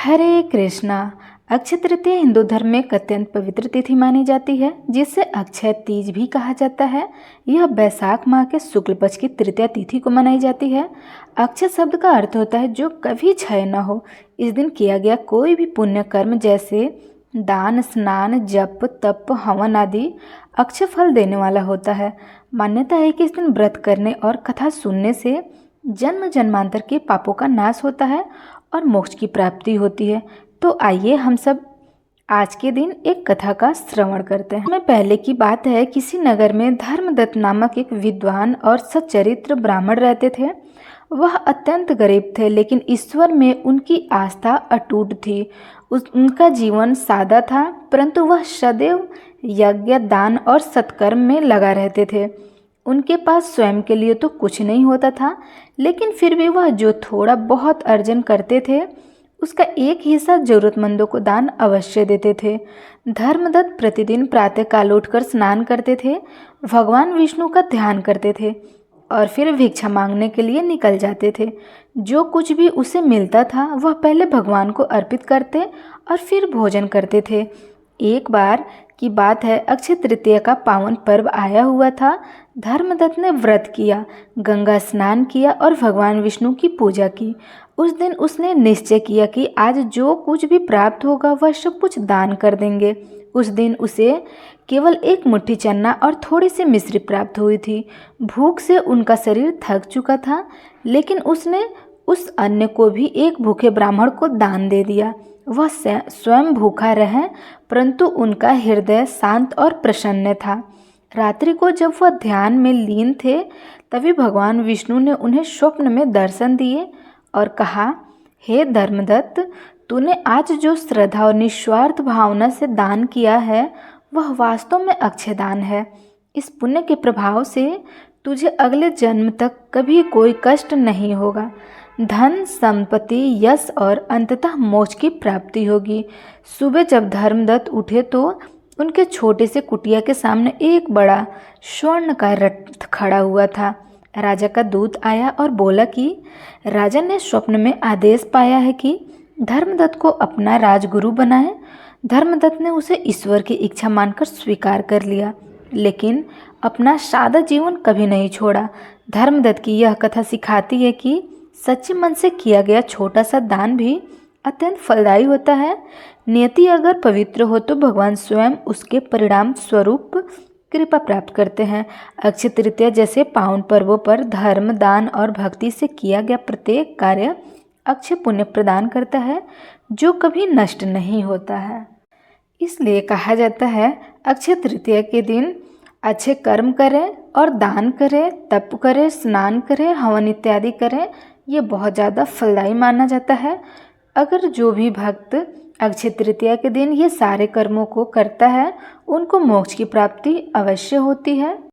हरे कृष्णा। अक्षय तृतीया हिंदू धर्म में एक अत्यंत पवित्र तिथि मानी जाती है, जिसे अक्षय तीज भी कहा जाता है। यह बैसाख माह के शुक्ल पक्ष की तृतीया तिथि को मनाई जाती है। अक्षय शब्द का अर्थ होता है जो कभी क्षय न हो। इस दिन किया गया कोई भी पुण्य कर्म जैसे दान, स्नान, जप, तप, हवन आदि अक्षय फल देने वाला होता है। मान्यता है कि इस दिन व्रत करने और कथा सुनने से जन्म जन्मांतर के पापों का नाश होता है और मोक्ष की प्राप्ति होती है। तो आइए हम सब आज के दिन एक कथा का श्रवण करते हैं। पहले की बात है, किसी नगर में धर्मदत्त नामक एक विद्वान और सच्चरित्र ब्राह्मण रहते थे। वह अत्यंत गरीब थे, लेकिन ईश्वर में उनकी आस्था अटूट थी। उनका जीवन सादा था, परंतु वह सदैव यज्ञ, दान और सत्कर्म में लगा रहते थे। उनके पास स्वयं के लिए तो कुछ नहीं होता था, लेकिन फिर भी वह जो थोड़ा बहुत अर्जन करते थे उसका एक हिस्सा जरूरतमंदों को दान अवश्य देते थे। धर्मदत्त प्रतिदिन प्रातःकाल उठकर स्नान करते थे, भगवान विष्णु का ध्यान करते थे और फिर भिक्षा मांगने के लिए निकल जाते थे। जो कुछ भी उसे मिलता था वह पहले भगवान को अर्पित करते और फिर भोजन करते थे। एक बार की बात है, अक्षय तृतीया का पावन पर्व आया हुआ था। धर्मदत्त ने व्रत किया, गंगा स्नान किया और भगवान विष्णु की पूजा की। उस दिन उसने निश्चय किया कि आज जो कुछ भी प्राप्त होगा वह सब कुछ दान कर देंगे। उस दिन उसे केवल एक मुट्ठी चना और थोड़ी सी मिश्री प्राप्त हुई थी। भूख से उनका शरीर थक चुका था, लेकिन उसने उस अन्न को भी एक भूखे ब्राह्मण को दान दे दिया। वह स्वयं भूखा रहे, परंतु उनका हृदय शांत और प्रसन्न था। रात्रि को जब वह ध्यान में लीन थे, तभी भगवान विष्णु ने उन्हें स्वप्न में दर्शन दिए और कहा, हे धर्मदत्त, तूने आज जो श्रद्धा और निस्वार्थ भावना से दान किया है वह वास्तव में अक्षय दान है। इस पुण्य के प्रभाव से तुझे अगले जन्म तक कभी कोई कष्ट नहीं होगा। धन, संपत्ति, यश और अंततः मोक्ष की प्राप्ति होगी। सुबह जब धर्मदत्त उठे तो उनके छोटे से कुटिया के सामने एक बड़ा स्वर्ण का रथ खड़ा हुआ था। राजा का दूत आया और बोला कि राजा ने स्वप्न में आदेश पाया है कि धर्मदत्त को अपना राजगुरु बनाए। धर्मदत्त ने उसे ईश्वर की इच्छा मानकर स्वीकार कर लिया, लेकिन अपना सादा जीवन कभी नहीं छोड़ा। धर्मदत्त की यह कथा सिखाती है कि सच्चे मन से किया गया छोटा सा दान भी अत्यंत फलदायी होता है। नियति अगर पवित्र हो तो भगवान स्वयं उसके परिणाम स्वरूप कृपा प्राप्त करते हैं। अक्षय तृतीया जैसे पावन पर्वों पर धर्म, दान और भक्ति से किया गया प्रत्येक कार्य अक्षय पुण्य प्रदान करता है, जो कभी नष्ट नहीं होता है। इसलिए कहा जाता है, अक्षय तृतीया के दिन अच्छे कर्म करें और दान करें, तप करें, स्नान करें, हवन इत्यादि करें। ये बहुत ज़्यादा फलदायी माना जाता है। अगर जो भी भक्त अक्षय तृतीया के दिन ये सारे कर्मों को करता है, उनको मोक्ष की प्राप्ति अवश्य होती है।